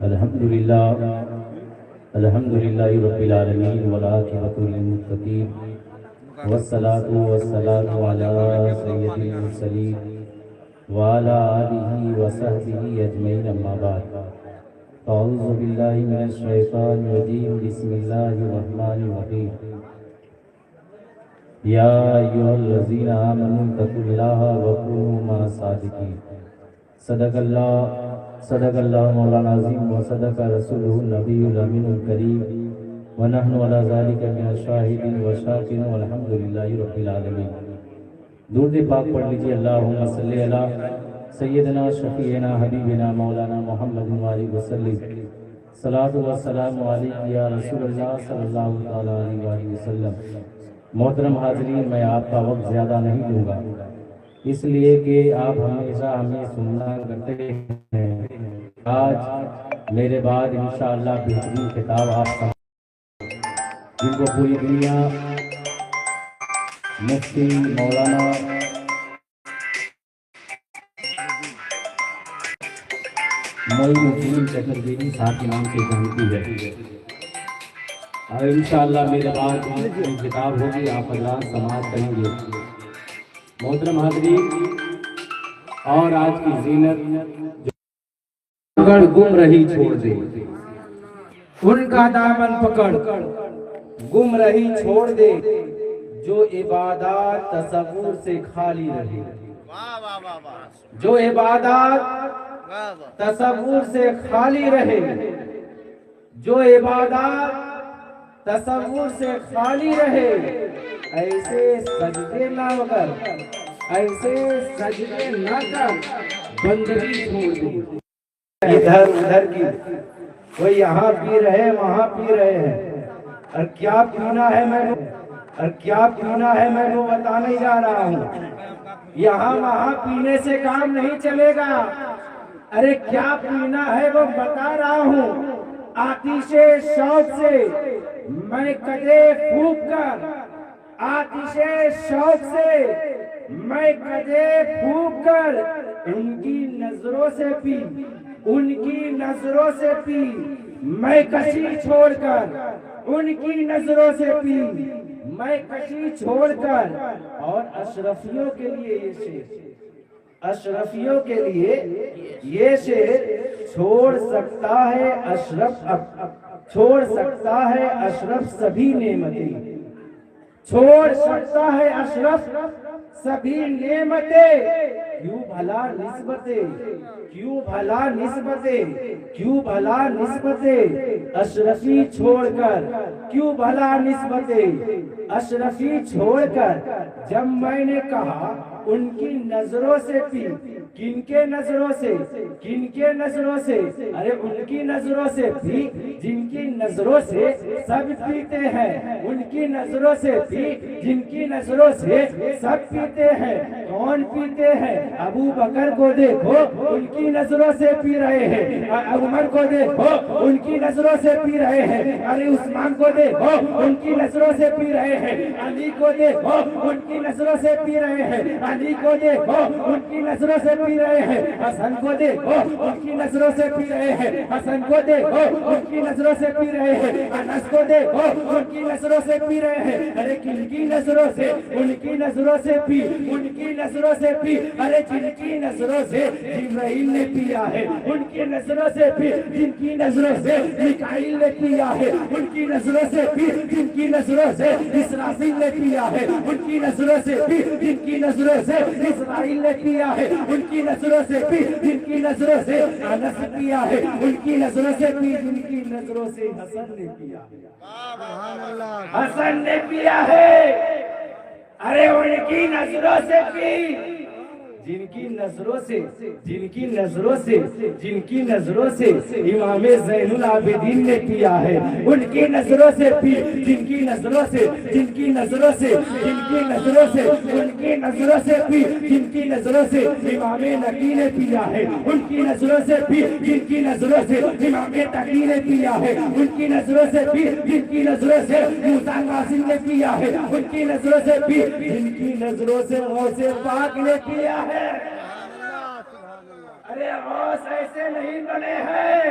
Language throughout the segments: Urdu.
الحمدللہ الحمدللہ رب العالمین والعاقبۃ للمتقین والصلاۃ والسلام علی سید المرسلین وعلی آلہ وصحبہ اجمعین اما بعد اعوذ باللہ من الشیطان الرجیم بسم اللہ الرحمن الرحیم یا ایھا الذین آمنوا اتقوا اللہ وکونوا مع الصادقین صدق اللہ مولانا عظیم وصدق رسولہ النبی الامین الکریم ونحن علی ذلک من الشاہدین والشاکرین والحمدللہ رب العالمین۔ درود پاک پڑھ لیجیے، اللہم صلی علی سیدنا شفیعنا حبیبنا مولانا محمد وآلہ وسلم، صلاۃ والسلام علیک یا رسول اللہ صلی اللہ علیہ وآلہ وسلم۔ محترم حاضرین، میں آپ کا وقت زیادہ نہیں دوں گا، اس لیے کہ آپ ہمیشہ ہمیں سننا کرتے ہیں۔ آج میرے بعد انشاءاللہ بہترین خطاب آپ سمجھ جن کو پوری دنیا مفتی مولانا معین الدین چتربیلی صاحب کے نام سے جانتی ہے، اور انشاءاللہ میرے بعد جو خطاب ہوگی آپ حضرات سماعت کریں گے۔ محترم حاضرین، اور آج کی زینت گم رہی چھوڑ دے، ان کا دامن پکڑ گم رہی چھوڑ دے، جو عبادات تصور سے خالی رہے، جو عبادات تصور سے خالی رہے، جو عبادات تصور سے خالی رہے، ایسے سجدے نہ کر، ایسے سجدے نہ کر، بندگی چھوڑ دے۔ ادھر ادھر کی وہ یہاں پی رہے وہاں پی رہے ہیں، اور کیا پینا ہے میں وہ بتانے جا رہا ہوں۔ یہاں وہاں پینے سے کام نہیں چلے گا، ارے کیا پینا ہے وہ بتا رہا ہوں۔ آتش شوق سے میں قدے پھونک کر، آتش شوق سے میں قدے پھونک کر، ان کی نظروں سے پی، ان کی نظروں سے پی، میں کشی چھوڑ کر، ان کی نظروں سے پی، میں کشی چھوڑ کر۔ اور اشرفیوں کے لیے یہ شعر، اشرفیوں کے لیے یہ شعر، چھوڑ سکتا ہے اشرف، چھوڑ سکتا ہے اشرف سبھی نعمتیں، چھوڑ سکتا ہے اشرف سبھی نعمتیں، کیوں بھلا نسبتیں، کیوں بھلا نسبتیں، کیوں بھلا نسبتیں اشرفی چھوڑ کر، کیوں بھلا نسبتیں اشرفی چھوڑ کر۔ جب میں نے کہا ان کی نظروں سے پی، کن کے نظروں سے، کن کے نظروں سے، ارے ان کی نظروں سے پی جن کی نظروں سے سب پیتے ہیں، ان کی نظروں سے پی جن کی نظروں سے سب پیتے ہیں۔ کون پیتے ہیں؟ ابو بکر کو دیکھو ان کی نظروں سے پی رہے ہیں، عمر کو دیکھو ان کی نظروں سے پی رہے ہیں، ارے عثمان کو دیکھو ان کی نظروں سے پی رہے ہیں، علی کو دیکھو ان کی نظروں سے پی رہے ہیں، علی کو دیکھو ان کی نظروں سے پی رہے ہیں، حسن کو دیکھو ان کی نظروں سے پی رہے ہیں، حسن کو دیکھو ان کی نظروں سے پی رہے ہیں، انس کو دیکھو ان کی نظروں سے پی رہے ہیں، ارے کن کی نظروں سے، ان کی نظروں سے پی، ان کی نظروں سے پی، ارے جن کی نظروں سے جبرائیل نے پیا ہے، ان کی نظروں سے پی جن کی نظروں سے میکائیل نے پیا ہے، ان کی نظروں سے پی جن کی نظروں سے اسرافیل نے پیا ہے، ان کی نظروں سے پی جن کی نظروں سے اسرائیل نے پیا ہے، ان کی نظروں سے پی جن کی نظروں سے انس پیا ہے، ان کی نظروں سے پی جن کی نظروں سے حسن نے پیا ہے، حسن نے پیا ہے، ارے ان کی نظروں سے پی جن کی نظروں سے، جن کی نظروں سے، جن کی نظروں سے امام زین العابدین نے پیا ہے، ان کی نظروں سے پی جن کی نظروں سے، جن کی نظروں سے، جن کی نظروں سے، ان کی نظروں سے پی جن کی نظروں سے امام نقی نے پیا ہے، ان کی نظروں سے پی جن کی نظروں سے امام تقی نے پیا ہے، ان کی نظروں سے پی جن کی نظروں سے موسیٰ قاسم نے پیا ہے، ان کی نظروں سے پی جن کی نظروں سے غوث پاک نے پیا ہے۔ ارے غوث ایسے نہیں بنے ہیں،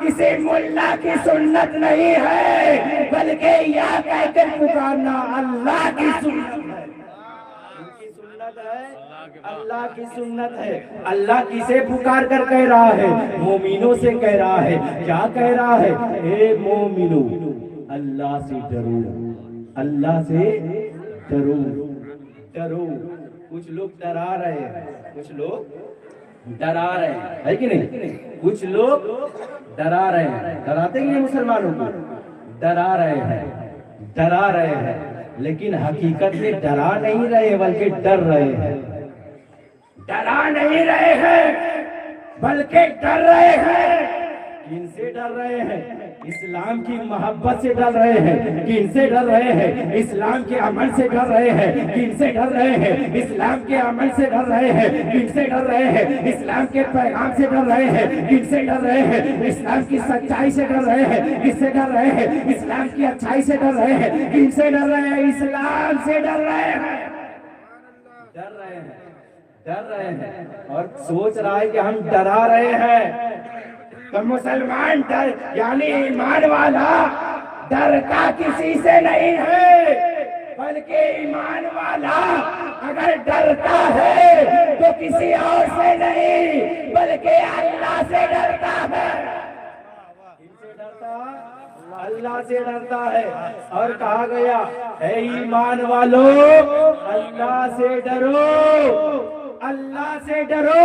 کسی ملا کی سنت نہیں ہے، بلکہ یا کہہ کر پکارنا اللہ کی سنت ہے۔ اللہ کی سنت ہے۔ اللہ کسے پکار کر کہہ رہا ہے؟ مومنوں سے کہہ رہا ہے۔ کیا کہہ رہا ہے؟ اے مومنو، اللہ سے ڈرو، اللہ سے ڈرو، ڈرو۔ کچھ لوگ ڈرا رہے ہیں، کچھ لوگ ڈرا رہے ہیں، ہے کہ نہیں؟ کچھ لوگ ڈرا رہے ہیں، ڈراتے ہیں مسلمانوں کو، ڈرا رہے ہیں، ڈرا رہے ہیں، لیکن حقیقت میں ڈرا نہیں رہے بلکہ ڈر رہے ہیں۔ ڈرا نہیں رہے ہیں بلکہ ڈر رہے ہیں۔ کن سے ڈر رہے ہیں؟ اسلام کی محبت سے ڈر رہے ہیں۔ کن سے ڈر رہے ہیں؟ اسلام کے عمل سے ڈر رہے ہیں۔ کن سے ڈر رہے ہیں؟ اسلام کے عمل سے ڈر رہے ہیں۔ کن سے ڈر رہے ہیں؟ اسلام کے پیغام سے ڈر رہے ہیں۔ کن سے ڈر رہے ہیں؟ اسلام کی سچائی سے ڈر رہے ہیں۔ کس سے ڈر رہے ہیں؟ اسلام کی اچھائی سے ڈر رہے ہیں۔ کن سے ڈر رہے ہیں؟ اسلام سے ڈر رہے ہیں، ڈر رہے ہیں، ڈر رہے ہیں۔ اور سوچ رہا ہے کہ ہم ڈرا رہے ہیں تو مسلمان ڈر، یعنی ایمان والا ڈرتا کسی سے نہیں ہے، بلکہ ایمان والا اگر ڈرتا ہے تو کسی اور سے نہیں بلکہ اللہ سے ڈرتا ہے۔ کن سے ڈرتا؟ اللہ سے ڈرتا ہے۔ اور کہا گیا اے ایمان والو اللہ سے ڈرو، اللہ سے ڈرو۔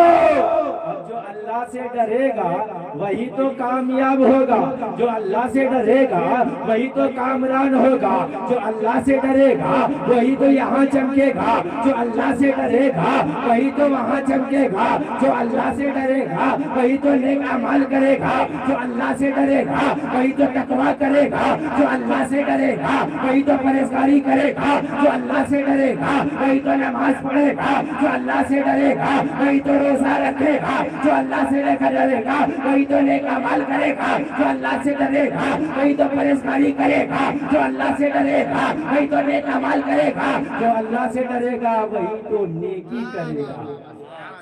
اب جو اللہ سے ڈرے گا وہی تو کامیاب ہوگا، جو اللہ سے ڈرے گا وہی تو کامران ہوگا، جو اللہ سے ڈرے گا وہی تو یہاں چمکے گا، جو اللہ سے ڈرے گا وہی تو وہاں چمکے گا، جو اللہ سے ڈرے گا وہی تو نیک اعمال کرے گا، جو اللہ سے ڈرے گا وہی تو تقویٰ کرے گا، جو اللہ سے ڈرے گا وہی تو پرہیزگاری کرے گا، جو اللہ سے ڈرے گا وہی تو نماز پڑھے گا، جو اللہ سے ڈرے گا وہی تو روزہ رکھے گا، جو اللہ سے ڈرے گا وہی تو نیک اعمال کرے گا، جو اللہ سے ڈرے گا وہی تو پرہیزگاری کرے گا، جو اللہ سے ڈرے گا وہی تو نیک اعمال کرے گا، جو اللہ سے ڈرے گا وہی تو نیکی کرے گا،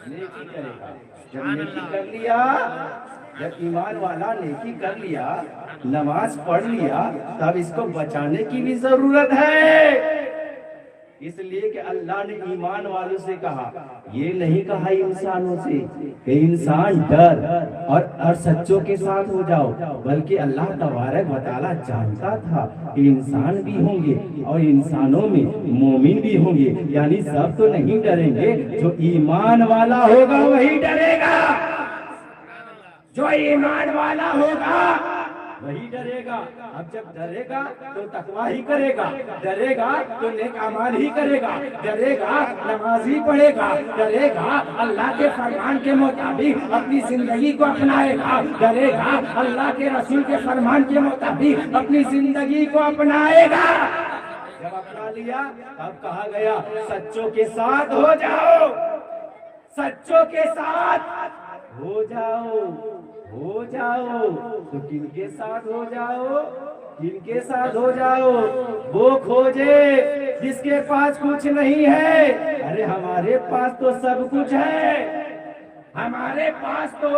نیکی کرے گا۔ جب نیکی کر لیا، جب ایمان والا نیکی کر لیا، نماز پڑھ لیا، تب اس کو بچانے کی بھی ضرورت ہے۔ اس لیے کہ اللہ نے ایمان والوں سے کہا، یہ نہیں کہا انسانوں سے کہ انسان ڈر اور سچوں کے ساتھ ہو جاؤ، بلکہ اللہ تبارک و تعالیٰ جانتا تھا کہ انسان بھی ہوں گے اور انسانوں میں مومن بھی ہوں گے، یعنی سب تو نہیں ڈریں گے، جو ایمان والا ہوگا وہی ڈرے گا، جو ایمان والا ہوگا وہی ڈرے گا۔ اب جب ڈرے گا تو تقویٰ ہی کرے گا، ڈرے گا تو نیک اعمال ہی کرے گا، ڈرے گا نماز ہی پڑھے گا، ڈرے گا اللہ کے فرمان کے مطابق اپنی زندگی کو اپنائے گا، ڈرے گا اللہ کے رسول کے فرمان کے مطابق اپنی زندگی کو اپنائے گا۔ جب اپنا لیا اب کہا گیا سچوں کے ساتھ ہو جاؤ، سچوں کے ساتھ ہو جاؤ، ہو جاؤ۔ تو کن کے ساتھ ہو جاؤ؟ کن کے ساتھ ہو جاؤ؟ وہ کھوجے جس کے پاس کچھ نہیں ہے۔ ارے ہمارے پاس تو سب کچھ ہے، ہمارے پاس تو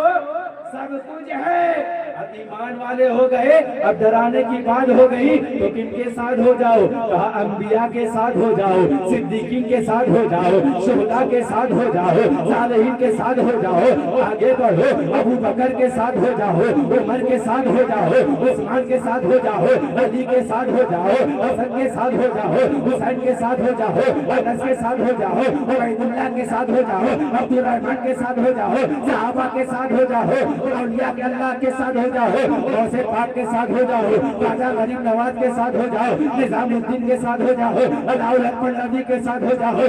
سب کچھ ہے۔ اب ایمان والے ہو گئے، اب ڈرانے کی بات ہو گئی تو کن کے ساتھ ہو جاؤ؟ کہا انبیاء کے ساتھ ہو جاؤ، صدیقین کے ساتھ ہو جاؤ، شہداء کے ساتھ ہو جاؤ، صالحین کے ساتھ ہو جاؤ، آگے بڑھو، ابو بکر کے ساتھ ہو جاؤ، عمر کے ساتھ ہو جاؤ، عثمان کے ساتھ ہو جاؤ، علی کے ساتھ ہو جاؤ، حسن کے ساتھ ہو جاؤ، حسین کے ساتھ ہو جاؤ، انس کے ساتھ ہو جاؤ، عبید اللہ کے ساتھ ہو جاؤ، عبد الرحمن کے ساتھ ہو جاؤ، صحابہ کے ساتھ ہو جاؤ، اولیاء کے اللہ کے ساتھ ہو جاؤ، غوث پاک کے ساتھ ہو جاؤ، خواجہ غریب نواز کے ساتھ ہو جاؤ، نظام الدین کے ساتھ ہو جاؤ، علاء الاکبر نبی کے ساتھ ہو جاؤ،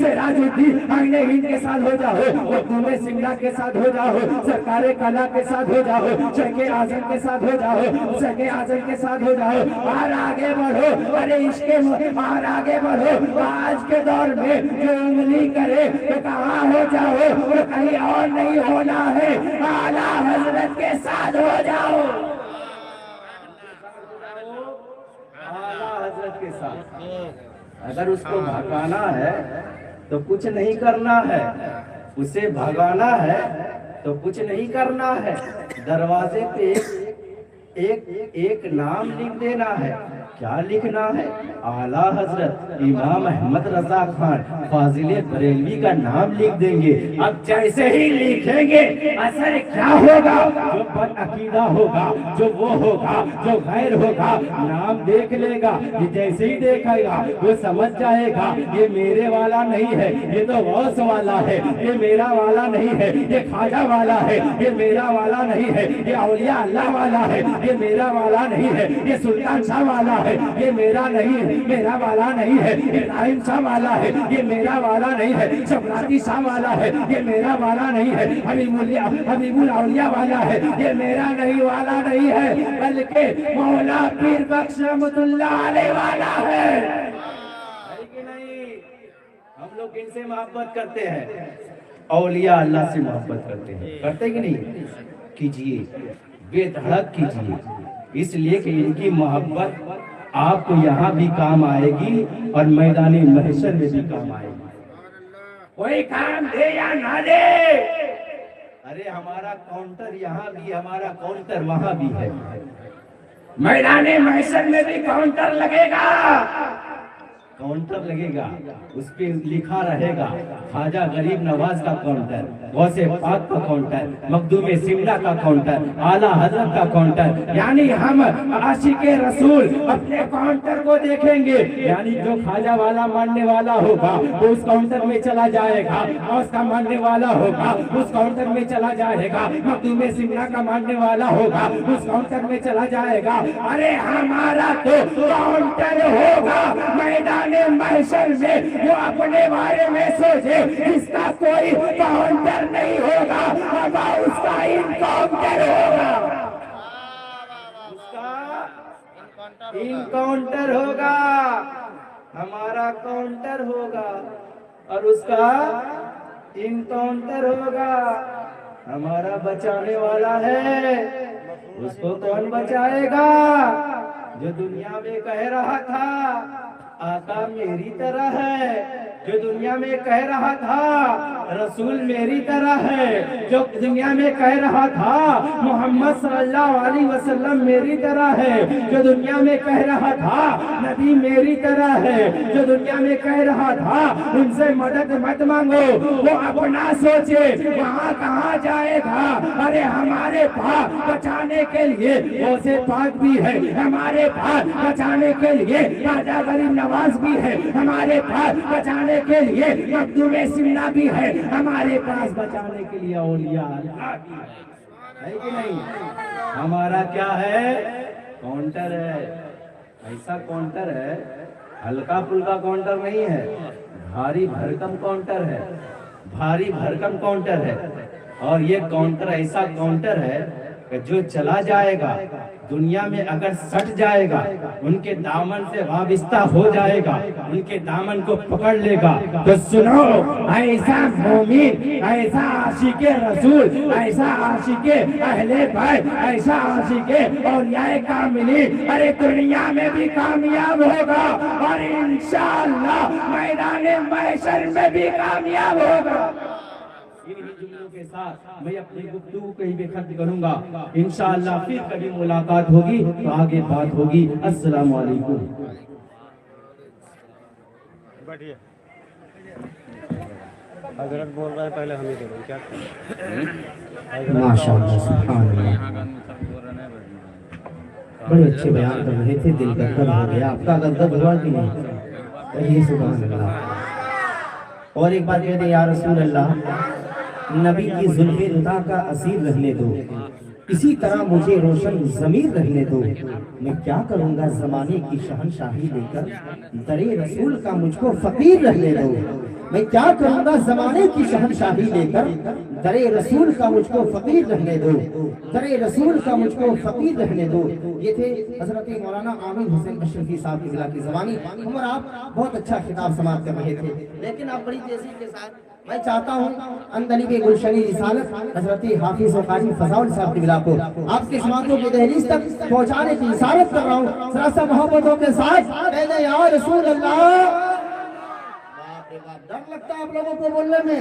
سراج الدین آئین ہند کے ساتھ ہو جاؤ، مخدوم سنگھا کے ساتھ ہو جاؤ، سرکار کلا کے ساتھ ہو جاؤ، شیخ اعظم کے ساتھ ہو جاؤ، شیخ اعظم کے ساتھ ہو جاؤ، اور آگے بڑھو۔ ارے عشق اور آگے بڑھو۔ آج کے دور میں جو انگلی کرے تو کہاں ہو جاؤ، تو کہیں اور نہیں ہونا ہے، اعلیٰ حضرت کے ساتھ ہو جاؤ، اعلیٰ حضرت کے ساتھ۔ اگر اس کو بھگانا ہے تو کچھ نہیں کرنا ہے، اسے بھگانا ہے تو کچھ نہیں کرنا ہے, دروازے پہ ایک نام لکھ دینا ہے. کیا لکھنا ہے؟ اعلیٰ حضرت امام احمد رضا خان فاضل بریلوی کا نام لکھ دیں گے. اب جیسے ہی لکھیں گے اثر کیا ہوگا؟ جو بد عقیدہ ہوگا, جو وہ ہوگا, جو غیر ہوگا, نام دیکھ لے گا. یہ جیسے ہی دیکھے گا وہ سمجھ جائے گا یہ میرے والا نہیں ہے, یہ تو غوث والا ہے, یہ میرا والا نہیں ہے, یہ خواجہ والا ہے, یہ میرا والا نہیں ہے, یہ اولیاء اللہ والا ہے, یہ میرا والا نہیں ہے, یہ سلطان شاہ والا ہے, یہ میرا نہیں ہے, میرا والا نہیں ہے, ابراہیم شاہ والا ہے, یہ میرا والا نہیں ہے, شمراتی شاہ والا ہے, یہ میرا والا نہیں ہے, حبیب الاولیاء والا ہے, یہ میرا نہیں والا نہیں ہے, بلکہ مولا پیر بخش رحمت اللہ علیہ والا ہے کہ نہیں؟ ہم لوگ ان سے محبت کرتے ہیں, اولیاء اللہ سے محبت کرتے ہیں, کرتے کہ نہیں؟ کیجئے, بے دھڑک کیجئے, اس لیے کہ ان کی محبت آپ کو یہاں بھی کام آئے گی اور میدان محشر میں بھی کام آئے گی. کوئی کام دے یا نہ دے, ارے ہمارا کاؤنٹر یہاں بھی, ہمارا کاؤنٹر وہاں بھی ہے. میدان محشر میں بھی کاؤنٹر لگے گا, کاؤنٹر لگے گا, اس پہ لکھا رہے گا خواجہ غریب نواز کا کاؤنٹر, غوث پاک کا کاؤنٹر, مخدوم سملہ کا کاؤنٹر, اعلیٰ حضرت کا کاؤنٹر. یعنی ہم عاشق رسول اپنے کاؤنٹر کو دیکھیں گے, یعنی جو خواجہ والا ماننے والا ہوگا وہ اس کاؤنٹر میں چلا جائے گا, غوث کا ماننے والا ہوگا اس کاؤنٹر میں چلا جائے گا, مخدوم سملہ کا ماننے والا ہوگا اس کاؤنٹر میں چلا جائے گا. ارے ہمارا تو کاؤنٹر ہوگا میدان محشر میں. جو اپنے بارے میں سوچے اس کا کوئی کاؤنٹر نہیں ہوگا, اب اس کا انکاؤنٹر ہوگا, اس کا انکاؤنٹر ہوگا, ہمارا کاؤنٹر ہوگا اور اس کا انکاؤنٹر ہوگا. ہمارا بچانے والا ہے, اس کو کون بچائے گا؟ جو دنیا میں کہہ رہا تھا آقا میری طرح ہے, جو دنیا میں کہہ رہا تھا رسول میری طرح ہے, جو دنیا میں کہہ رہا تھا محمد صلی اللہ علیہ وسلم میری طرح ہے, جو دنیا میں کہہ رہا تھا نبی میری طرح ہے, جو دنیا میں کہہ رہا تھا ان سے مدد مت مانگو, وہ اپنا سوچے وہاں کہاں جائے گا. ارے ہمارے پاس بچانے کے لیے غوث پاک بھی ہے, ہمارے پاس بچانے کے لیے خواجہ غریب نواز بھی ہے, ہمارے پاس بچانے کے لیے مخدوم سملہ بھی ہے, ہمارے پاس بچانے کے لیے اولیاء اللہ بھی ہے کہ نہیں؟ ہمارا کیا ہے؟ کاؤنٹر ہے. ایسا کاؤنٹر ہے, ہلکا پھلکا کاؤنٹر نہیں ہے, بھاری بھرکم کاؤنٹر ہے, بھاری بھرکم کاؤنٹر ہے. اور یہ کاؤنٹر ایسا کاؤنٹر ہے کہ جو چلا جائے گا دنیا میں اگر سٹ جائے گا, ان کے دامن سے وابستہ ہو جائے گا, ان کے دامن کو پکڑ لے گا, تو سنو ایسا مومن, ایسا عاشق رسول, ایسا عاشق اہل بیت, ایسا عاشق اولیاء کاملین ارے دنیا میں بھی کامیاب ہوگا اور انشاءاللہ میدان محشر میں بھی کامیاب ہوگا. انہی جملوں کے ساتھ میں اپنی گفتگو کو ہی ختم کروں گا. انشاءاللہ پھر کبھی ملاقات ہوگی تو آگے بات ہوگی. السلام علیکم. بیٹھیے, حضرت بول رہے ہیں پہلے ہم ہی کریں کیا؟ ماشاءاللہ سبحان اللہ, بڑے اچھے بیان کر رہے تھے, دل گدگد ہو گیا. آپ کا گدگد ہوا کہ نہیں؟ کہیے سبحان اللہ. اور ایک بات کہتے ہیں یا رسول اللہ, نبی کی زلف رضا کا اسیر رہنے دو, اسی طرح مجھے روشن ضمیر رہنے دو. میں کیا کروں گا زمانے کی شہنشاہی لے کر, در رسول کا مجھ کو فقیر رہنے دو. میں کیا کروں گا زمانے کی شہنشاہی لے کر, در رسول کا مجھ کو فقیر رہنے دو, در رسول کا مجھ کو فقیر رہنے دو. یہ تھے حضرت مولانا عامر حسین اشرفی صاحب کی بلا کی زبانی. ہم اور آپ بہت اچھا خطاب سماعت کر رہے تھے, لیکن آپ بڑی تیزی کے ساتھ میں چاہتا ہوں اندلی کے گلشنی رسالت حضرت حافظ و قاری فضاول صاحب کی بلا کو آپ کے سماعتوں کی دہلیز تک پہنچانے کی اشارت کر رہا ہوں. ذرا سا محبتوں کے ساتھ کہتے یا رسول اللہ. ڈر لگتا ہے آپ لوگوں کو بولنے میں,